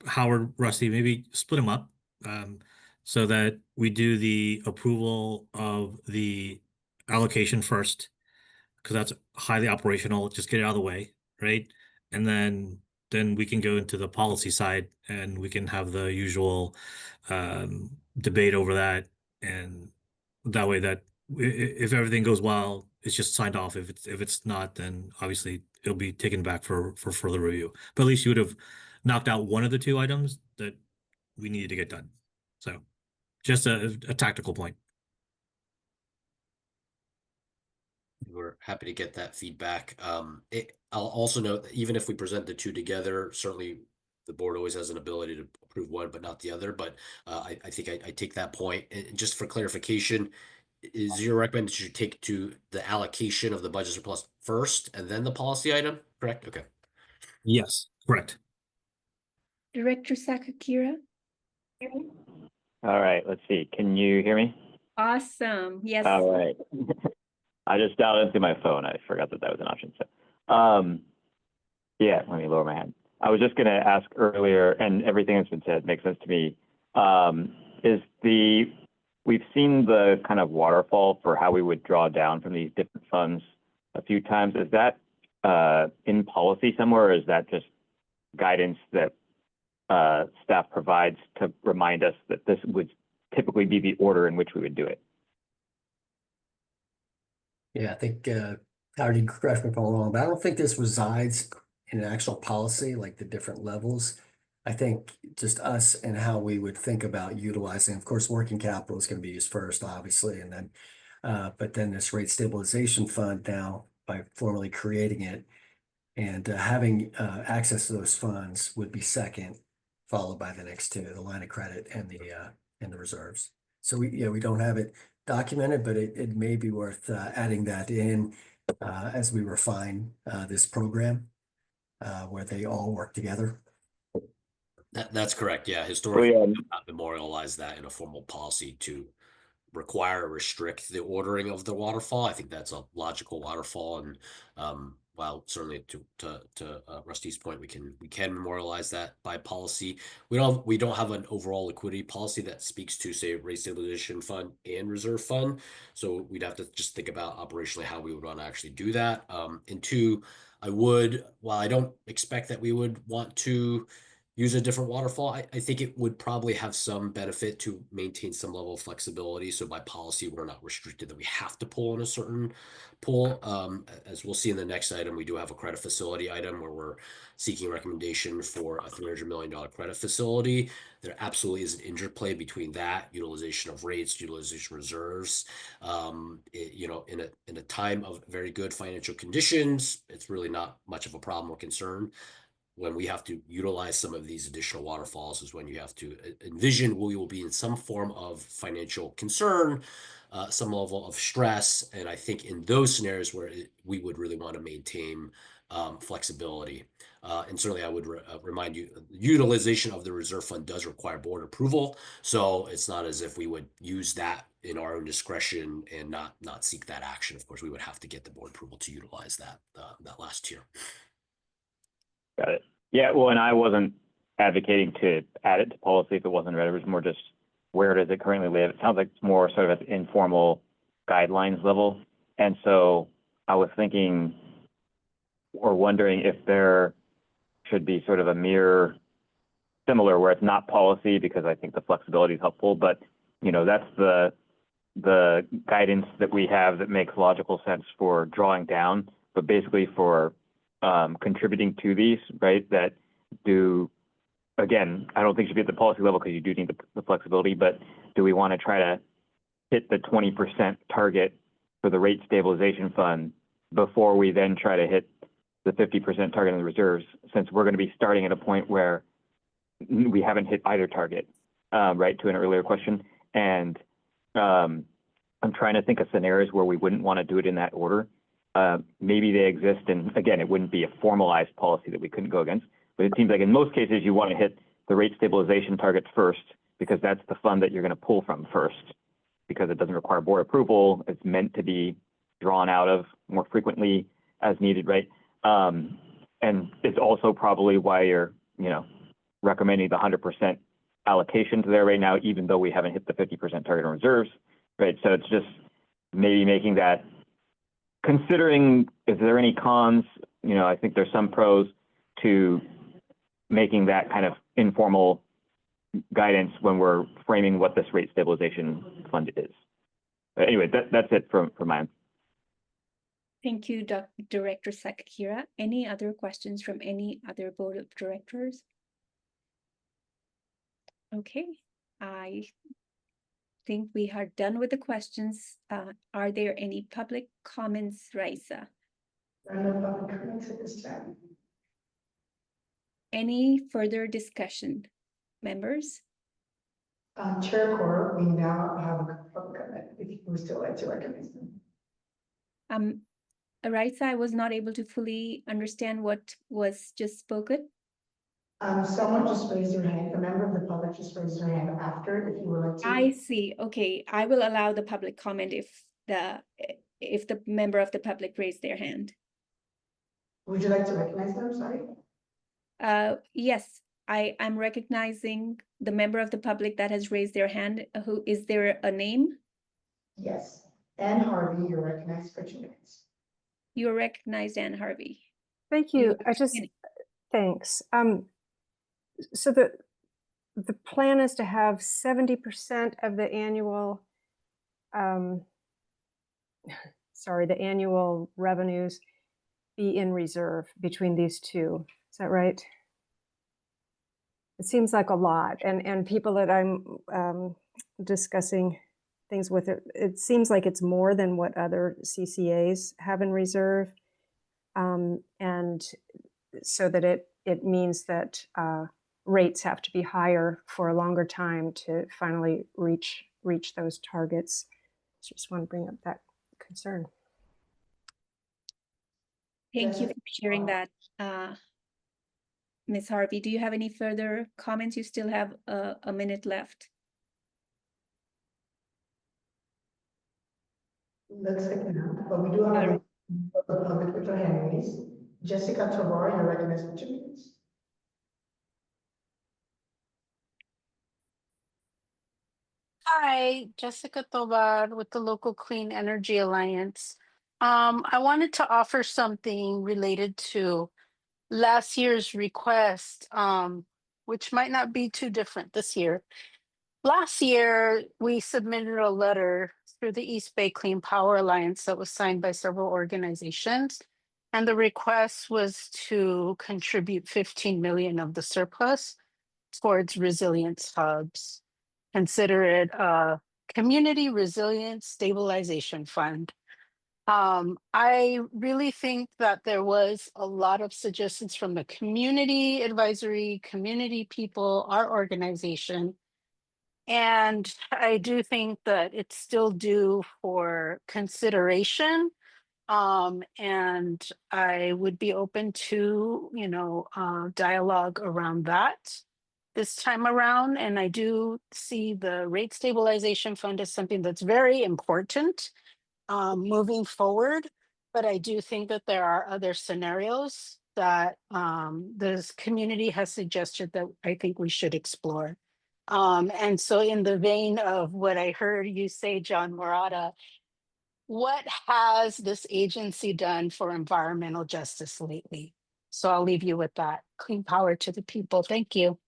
C: Howard, Rusty, maybe split them up so that we do the approval of the allocation first, because that's highly operational. Just get it out of the way, right? And then we can go into the policy side and we can have the usual debate over that. And that way that if everything goes well, it's just signed off. If it's not, then obviously it'll be taken back for further review. But at least you would have knocked out one of the two items that we needed to get done. So just a tactical point.
E: We're happy to get that feedback. I'll also note that even if we present the two together, certainly the board always has an ability to approve one but not the other. But I think I take that point. And just for clarification, is your recommendation to take to the allocation of the budget surplus first and then the policy item, correct? Okay.
C: Yes, correct.
A: Director Sakakira?
I: All right, let's see. Can you hear me?
A: Awesome. Yes.
I: All right. I just dialed into my phone. I forgot that that was an option. So, yeah, let me lower my hand. I was just going to ask earlier, and everything that's been said makes sense to me. We've seen the kind of waterfall for how we would draw down from these different funds a few times. Is that in policy somewhere, or is that just guidance that staff provides to remind us that this would typically be the order in which we would do it?
G: Yeah, I think, Howard, you can correct me if I'm wrong, but I don't think this resides in an actual policy, like the different levels. I think just us and how we would think about utilizing, of course, working capital is going to be used first, obviously, and then, but then this rate stabilization fund now, by formally creating it and having access to those funds would be second, followed by the next two, the line of credit and the reserves. So we don't have it documented, but it may be worth adding that in as we refine this program where they all work together.
E: That's correct. Yeah, historically,
I: yeah.
E: we have not memorialized that in a formal policy to require or restrict the ordering of the waterfall. I think that's a logical waterfall, and while certainly to Rusty's point, we can memorialize that by policy. We don't have an overall liquidity policy that speaks to, say, rate stabilization fund and reserve fund. So we'd have to just think about operationally how we would want to actually do that. And two, while I don't expect that we would want to use a different waterfall, I think it would probably have some benefit to maintain some level of flexibility. So by policy, we're not restricted that we have to pull in a certain pool. As we'll see in the next item, we do have a credit facility item where we're seeking recommendation for a $300 million credit facility. There absolutely is an interplay between that utilization of rates, utilization reserves. In a time of very good financial conditions, it's really not much of a problem or concern. When we have to utilize some of these additional waterfalls is when you have to envision we will be in some form of financial concern, some level of stress. And I think in those scenarios where we would really want to maintain flexibility. And certainly I would remind you, utilization of the reserve fund does require board approval. So it's not as if we would use that in our own discretion and not seek that action. Of course, we would have to get the board approval to utilize that last tier.
I: Got it. Yeah, well, and I wasn't advocating to add it to policy if it wasn't read. It was more just where does it currently live? It sounds like it's more sort of at the informal guidelines level. And so I was thinking or wondering if there should be sort of a mirror similar where it's not policy, because I think the flexibility is helpful, but that's the guidance that we have that makes logical sense for drawing down, but basically for contributing to these, right? That do, again, I don't think it should be at the policy level because you do need the flexibility, but do we want to try to hit the 20% target for the rate stabilization fund before we then try to hit the 50% target in the reserves, since we're going to be starting at a point where we haven't hit either target, right, to an earlier question. And I'm trying to think of scenarios where we wouldn't want to do it in that order. Maybe they exist, and again, it wouldn't be a formalized policy that we couldn't go against, but it seems like in most cases you want to hit the rate stabilization targets first, because that's the fund that you're going to pull from first, because it doesn't require board approval. It's meant to be drawn out of more frequently as needed, right? And it's also probably why you're, recommending the 100% allocation to there right now, even though we haven't hit the 50% target on reserves, right? So it's just maybe making that, considering, is there any cons? I think there's some pros to making that kind of informal guidance when we're framing what this rate stabilization fund is. But anyway, that's it from my end.
A: Thank you, Director Sakakira. Any other questions from any other board of directors? Okay, I think we are done with the questions. Are there any public comments, Raisa?
B: No public comments at this time.
A: Any further discussion, members?
B: Chair Cora, we now have a public comment if you would still like to recognize them.
A: Raisa, I was not able to fully understand what was just spoken.
B: Someone just raised their hand, a member of the public just raised their hand after, if you would like to.
A: I see. Okay, I will allow the public comment if the member of the public raised their hand.
B: Would you like to recognize them, sorry?
A: Yes, I'm recognizing the member of the public that has raised their hand. Who is there a name?
B: Yes, Ann Harvey, you're recognized for 2 minutes.
A: You are recognized, Ann Harvey.
J: Thank you. Thanks. So the plan is to have 70% of the annual, the annual revenues be in reserve between these two. Is that right? It seems like a lot, and people that I'm discussing things with, it seems like it's more than what other CCAs have in reserve, and so that it means that rates have to be higher for a longer time to finally reach those targets. Just want to bring up that concern.
A: Thank you for sharing that, Ms. Harvey. Do you have any further comments? You still have a minute left.
B: Looks like no, but we do have a the public with their hand raised. Jessica Tovar, you're recognized for 2 minutes.
K: Hi, Jessica Tovar with the Local Clean Energy Alliance. I wanted to offer something related to last year's request, which might not be too different this year. Last year, we submitted a letter through the East Bay Clean Power Alliance that was signed by several organizations. And the request was to contribute 15 million of the surplus towards resilience hubs. Consider it a community resilience stabilization fund. I really think that there was a lot of suggestions from the community advisory, community people, our organization. And I do think that it's still due for consideration. And I would be open to, dialogue around that this time around. And I do see the rate stabilization fund as something that's very important moving forward. But I do think that there are other scenarios that this community has suggested that I think we should explore. And so in the vein of what I heard you say, John Murata, what has this agency done for environmental justice lately? So I'll leave you with that. Clean power to the people. Thank you.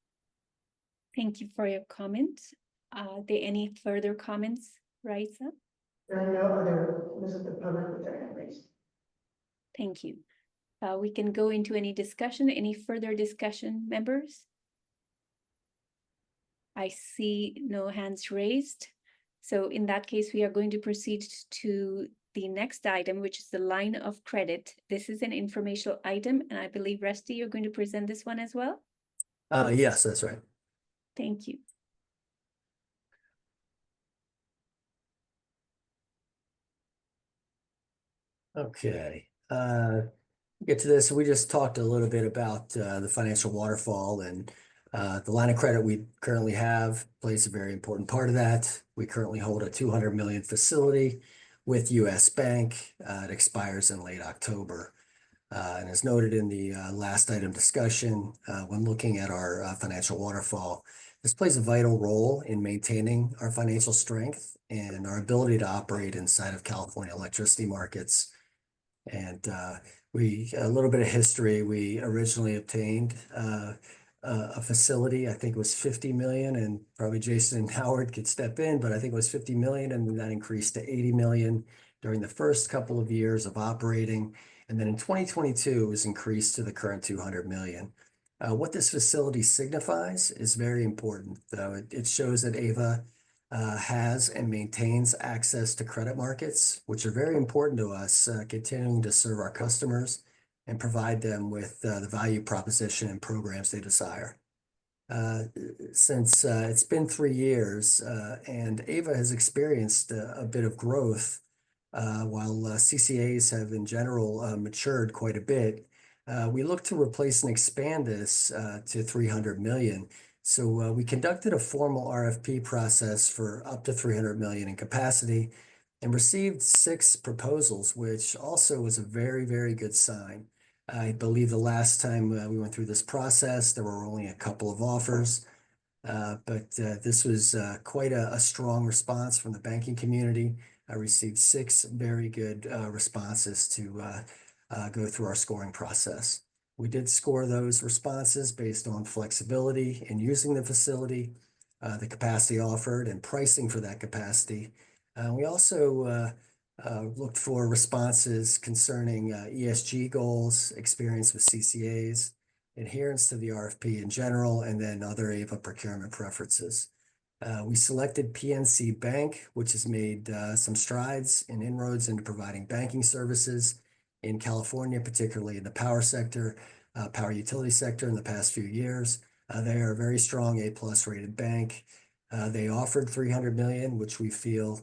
A: Thank you for your comments. Are there any further comments, Raisa?
B: There are no other members of the public with their hand raised.
A: Thank you. We can go into any discussion, any further discussion, members? I see no hands raised. So in that case, we are going to proceed to the next item, which is the line of credit. This is an informational item, and I believe, Rusty, you're going to present this one as well?
G: Yes, that's right.
A: Thank you.
G: Okay. Get to this. We just talked a little bit about the financial waterfall, and the line of credit we currently have plays a very important part of that. We currently hold a 200 million facility with US Bank. It expires in late October. And as noted in the last item discussion, when looking at our financial waterfall, this plays a vital role in maintaining our financial strength and our ability to operate inside of California electricity markets. And a little bit of history, we originally obtained a facility, I think it was 50 million, and probably Jason and Howard could step in, but I think it was 50 million, and that increased to 80 million during the first couple of years of operating. And then in 2022, it was increased to the current 200 million. What this facility signifies is very important, though. It shows that AVA has and maintains access to credit markets, which are very important to us, continuing to serve our customers and provide them with the value proposition and programs they desire. Since it's been 3 years and AVA has experienced a bit of growth while CCAs have in general matured quite a bit, we look to replace and expand this to 300 million. So we conducted a formal RFP process for up to 300 million in capacity and received 6 proposals, which also was a very, very good sign. I believe the last time we went through this process, there were only a couple of offers, but this was quite a strong response from the banking community. I received 6 very good responses to go through our scoring process. We did score those responses based on flexibility in using the facility, the capacity offered, and pricing for that capacity. We also looked for responses concerning ESG goals, experience with CCAs, adherence to the RFP in general, and then other AVA procurement preferences. We selected PNC Bank, which has made some strides and inroads into providing banking services in California, particularly in the power sector, power utility sector in the past few years. They are a very strong A+ rated bank. They offered 300 million, which we feel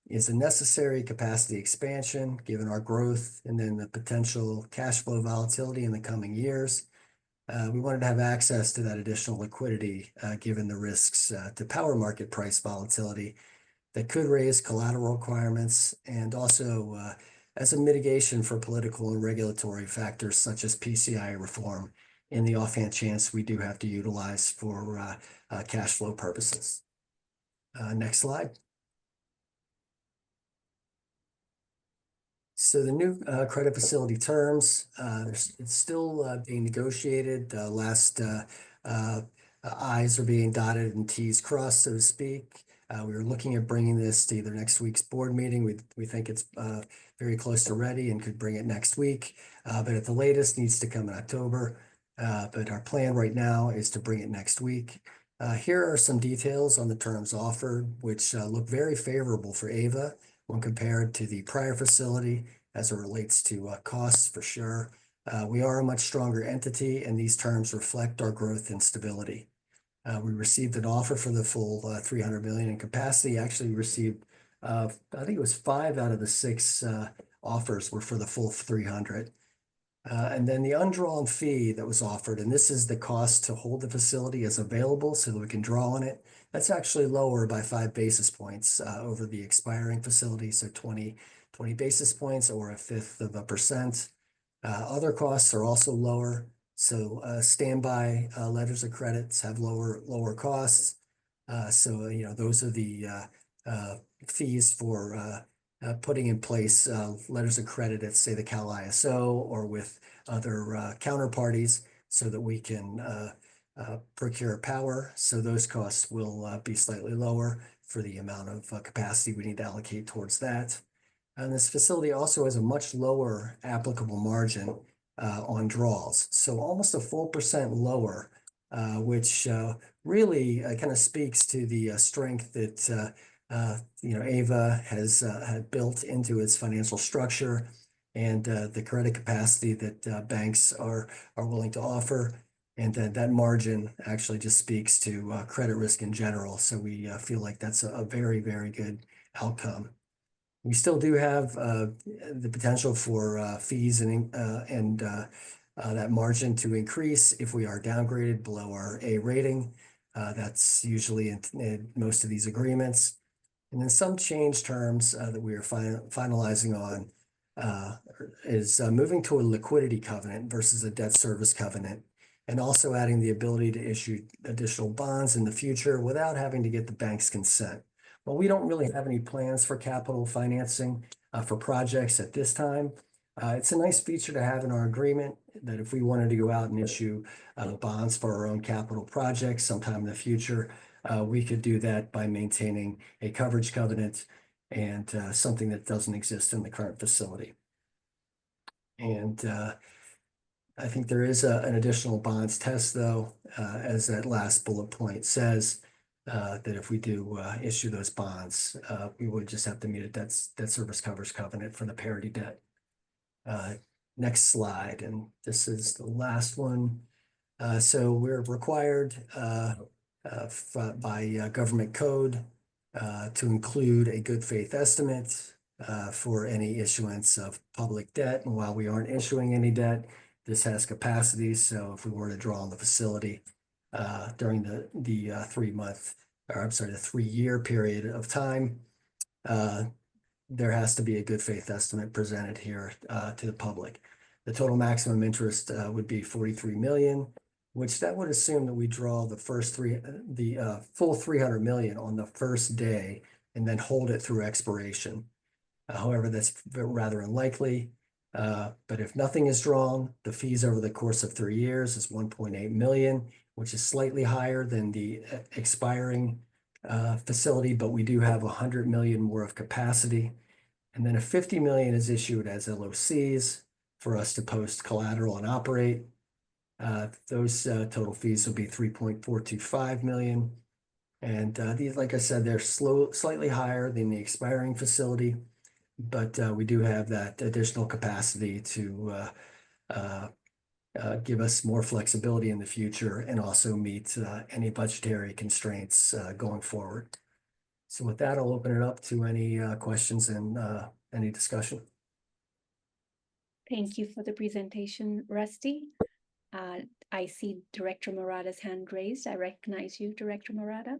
G: is a necessary capacity expansion given our growth and then the potential cash flow volatility in the coming years. We wanted to have access to that additional liquidity given the risks to power market price volatility that could raise collateral requirements, and also as a mitigation for political and regulatory factors such as PCI reform in the offhand chance we do have to utilize for cash flow purposes. Next slide. So the new credit facility terms, it's still being negotiated. Last I's are being dotted and T's crossed, so to speak. We were looking at bringing this to either next week's board meeting. We think it's very close to ready and could bring it next week, but at the latest needs to come in October. But our plan right now is to bring it next week. Here are some details on the terms offered, which look very favorable for AVA when compared to the prior facility as it relates to costs for sure. We are a much stronger entity, and these terms reflect our growth and stability. We received an offer for the full 300 million in capacity. Actually, we received, I think it was 5 out of the 6 offers were for the full 300. And then the undrawn fee that was offered, and this is the cost to hold the facility as available so that we can draw on it. That's actually lower by 5 basis points over the expiring facility, so 20 basis points or 0.1%. Other costs are also lower. So standby letters of credits have lower costs. So those are the fees for putting in place letters of credit at, say, the Cal ISO or with other counterparties so that we can procure power. So those costs will be slightly lower for the amount of capacity we need to allocate towards that. And this facility also has a much lower applicable margin on draws. So almost a full % lower, which really kind of speaks to the strength that AVA has had built into its financial structure and the credit capacity that banks are willing to offer. And that margin actually just speaks to credit risk in general. So we feel like that's a very, very good outcome. We still do have the potential for fees and that margin to increase if we are downgraded below our A rating. That's usually in most of these agreements. And then some change terms that we are finalizing on is moving to a liquidity covenant versus a debt service covenant, and also adding the ability to issue additional bonds in the future without having to get the bank's consent. Well, we don't really have any plans for capital financing for projects at this time. It's a nice feature to have in our agreement that if we wanted to go out and issue bonds for our own capital projects sometime in the future, we could do that by maintaining a coverage covenant and something that doesn't exist in the current facility. And I think there is an additional bonds test, though, as that last bullet point says. That if we do issue those bonds, we would just have to meet a debt service coverage covenant for the parity debt. Next slide, and this is the last one. So we're required by government code to include a good faith estimate for any issuance of public debt. And while we aren't issuing any debt, this has capacity. So if we were to draw on the facility during the 3-month, or I'm sorry, the 3-year period of time, there has to be a good faith estimate presented here to the public. The total maximum interest would be 43 million, which that would assume that we draw the full 300 million on the first day and then hold it through expiration. However, that's rather unlikely. But if nothing is drawn, the fees over the course of 3 years is 1.8 million, which is slightly higher than the expiring facility, but we do have 100 million more of capacity. And then if 50 million is issued as LOCs for us to post collateral and operate, those total fees will be 3.425 million. And these, like I said, they're slightly higher than the expiring facility, but we do have that additional capacity to give us more flexibility in the future and also meet any budgetary constraints going forward. So with that, I'll open it up to any questions and any discussion.
A: Thank you for the presentation, Rusty. I see Director Murata's hand raised. I recognize you, Director Murata.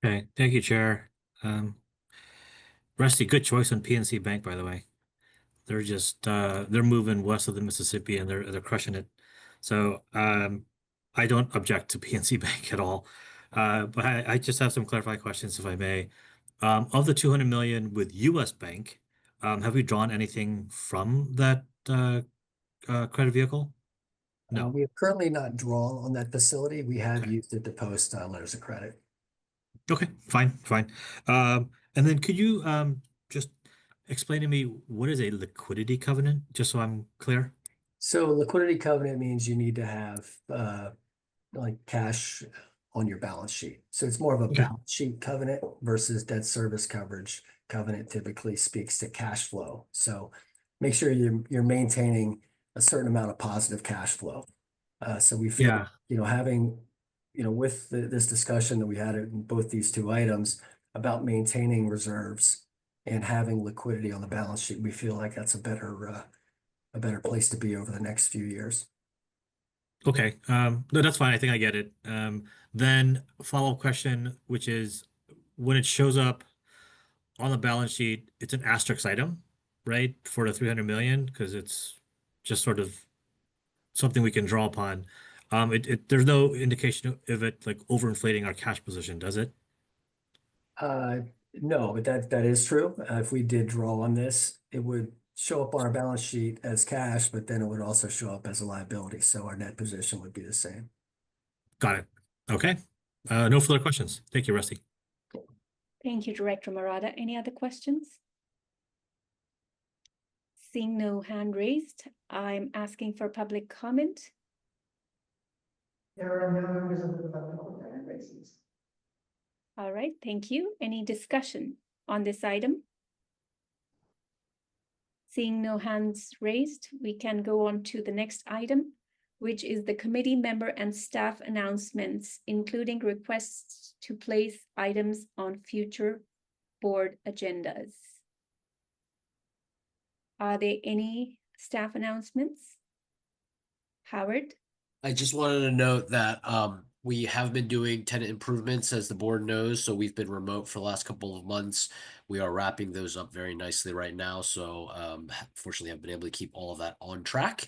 C: Okay, thank you, Chair. Rusty, good choice on PNC Bank, by the way. They're just they're moving west of the Mississippi and they're crushing it. So I don't object to PNC Bank at all. But I just have some clarifying questions, if I may. Of the 200 million with US Bank, have we drawn anything from that credit vehicle? No.
G: We have currently not drawn on that facility. We have used it to post letters of credit.
C: Okay, fine. And then could you just explain to me what is a liquidity covenant, just so I'm clear?
G: So liquidity covenant means you need to have like cash on your balance sheet. So it's more of a balance sheet covenant versus debt service coverage covenant typically speaks to cash flow. So make sure you're maintaining a certain amount of positive cash flow. So we feel, having, with this discussion that we had in both these two items about maintaining reserves and having liquidity on the balance sheet, we feel like that's a better place to be over the next few years.
C: Okay, no, that's fine. I think I get it. Then follow-up question, which is when it shows up on the balance sheet, it's an asterisk item, right? For the 300 million, because it's just sort of something we can draw upon. There's no indication of it like overinflating our cash position, does it?
G: No, but that is true. If we did draw on this, it would show up on our balance sheet as cash, but then it would also show up as a liability. So our net position would be the same.
C: Got it. Okay. No further questions. Thank you, Rusty.
A: Thank you, Director Murata. Any other questions? Seeing no hand raised, I'm asking for public comment.
B: There are no members of the public with hand raises.
A: All right, thank you. Any discussion on this item? Seeing no hands raised, we can go on to the next item, which is the committee member and staff announcements, including requests to place items on future board agendas. Are there any staff announcements? Howard?
E: I just wanted to note that we have been doing tenant improvements, as the board knows. So we've been remote for the last couple of months. We are wrapping those up very nicely right now. So fortunately, I've been able to keep all of that on track.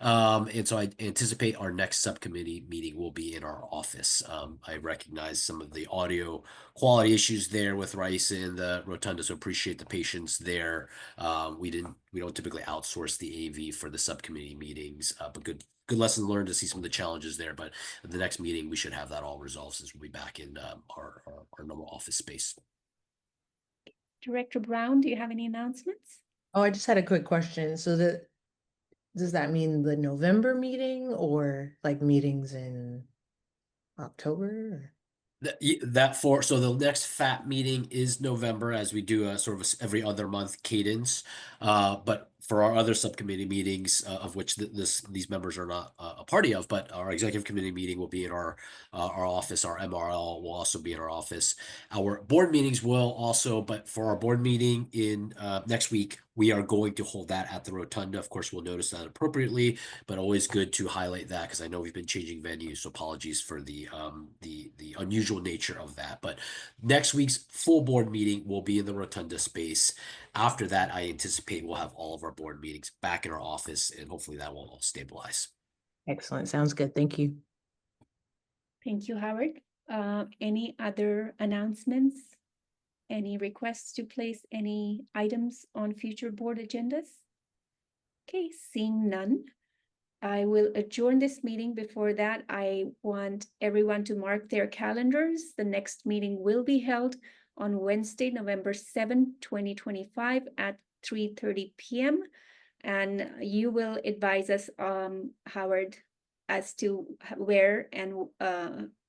E: And so I anticipate our next subcommittee meeting will be in our office. I recognize some of the audio quality issues there with Rice and the Rotunda, so appreciate the patience there. We don't typically outsource the AV for the subcommittee meetings, but good lesson learned to see some of the challenges there. But at the next meeting, we should have that all resolved since we'll be back in our normal office space.
A: Director Brown, do you have any announcements?
H: Oh, I just had a quick question. So does that mean the November meeting or like meetings in October?
E: So the next FAT meeting is November, as we do a sort of every other month cadence. But for our other subcommittee meetings, of which these members are not a party of, but our executive committee meeting will be in our office. Our MRL will also be in our office. Our board meetings will also, but for our board meeting in next week, we are going to hold that at the Rotunda. Of course, we'll notice that appropriately, but always good to highlight that because I know we've been changing venues. So apologies for the unusual nature of that. But next week's full board meeting will be in the Rotunda space. After that, I anticipate we'll have all of our board meetings back in our office, and hopefully that will all stabilize.
H: Excellent. Sounds good. Thank you.
A: Thank you, Howard. Any other announcements? Any requests to place any items on future board agendas? Okay, seeing none, I will adjourn this meeting. Before that, I want everyone to mark their calendars. The next meeting will be held on Wednesday, November 7, 2025 at 3:30 p.m. And you will advise us, Howard, as to where and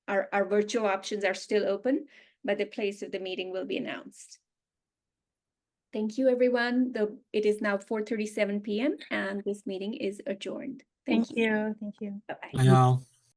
A: our virtual options are still open, but the place of the meeting will be announced. Thank you, everyone. It is now 4:37 p.m. and this meeting is adjourned. Thank you.
D: Thank you.
A: Bye-bye.
C: Bye, y'all.